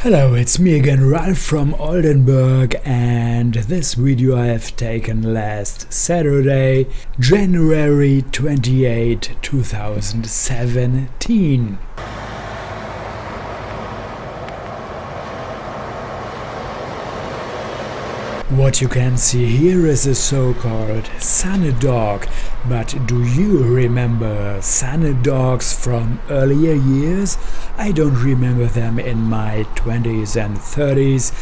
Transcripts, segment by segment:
Hello, it's me again, Ralph from Oldenburg, and this video I have taken last Saturday, January 28, 2017. What you can see here is a so-called sun dog, but do you remember sun dogs from earlier years? I don't remember them in my 20s and 30s,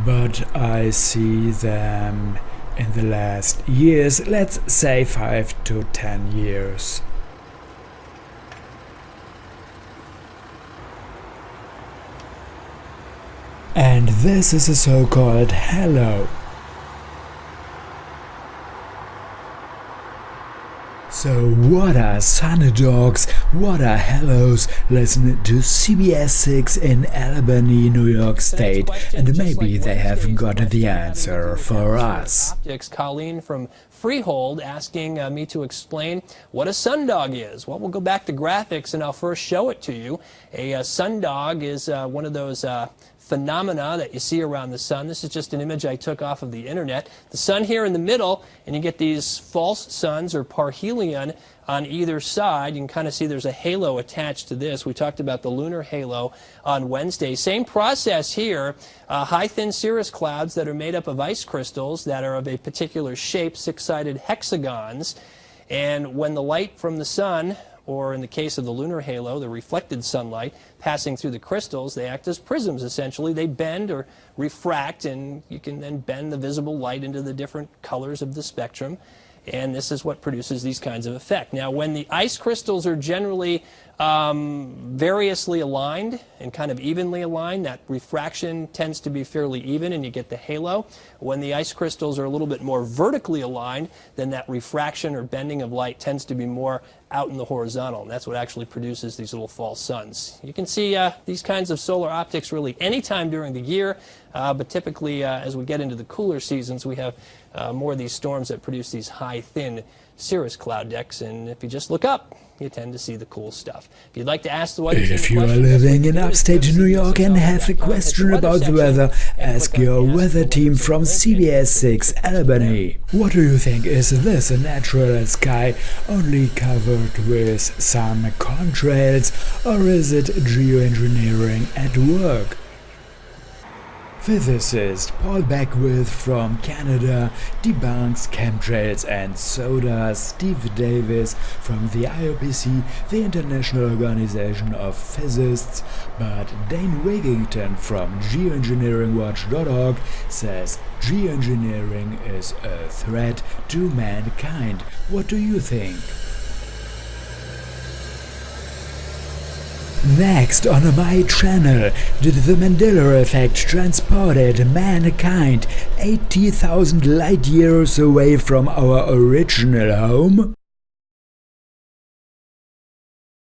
but I see them in the last years, let's say 5 to 10 years. And this is a so-called halo. So what are sun dogs, what are halos? Listen to CBS 6 in Albany, New York State, and maybe they have got the answer for us. Optics, Colleen from Freehold asking me to explain what a sundog is. Well, we'll go back to graphics and I'll first show it to you. A sundog is one of those phenomena that you see around the sun. This is just an image I took off of the internet. The sun here in the middle, and you get these false suns or parhelion on either side. You can kind of see there's a halo attached to this. We talked about the lunar halo on Wednesday. Same process here. High thin cirrus clouds that are made up of ice crystals that are of a particular shape, six-sided hexagons. And when the light from the sun, or in the case of the lunar halo, the reflected sunlight passing through the crystals, they act as prisms essentially. They bend or refract, and you can then bend the visible light into the different colors of the spectrum. And this is what produces these kinds of effect. Now, when the ice crystals are generally variously aligned and kind of evenly aligned, that refraction tends to be fairly even and you get the halo. When the ice crystals are a little bit more vertically aligned, then that refraction or bending of light tends to be more out in the horizontal, and that's what actually produces these little false suns. You can see these kinds of solar optics really anytime during the year, but typically as we get into the cooler seasons, we have more of these storms that produce these high, thin cirrus cloud decks, and if you just look up, you tend to see the cool stuff. If you'd like to ask the weather, if you are living in upstate New York and have a question about the weather, ask your weather team from CBS 6 Albany. What do you think? Is this a natural sky only covered with some contrails, or is it geoengineering at work? Physicist Paul Beckwith from Canada debunks chemtrails and soda. Steve Davis from the IOPC, the International Organization of Physicists, but Dane Wigington from geoengineeringwatch.org says geoengineering is a threat to mankind. What do you think? Next on my channel, did the Mandela effect transported mankind 80,000 light years away from our original home?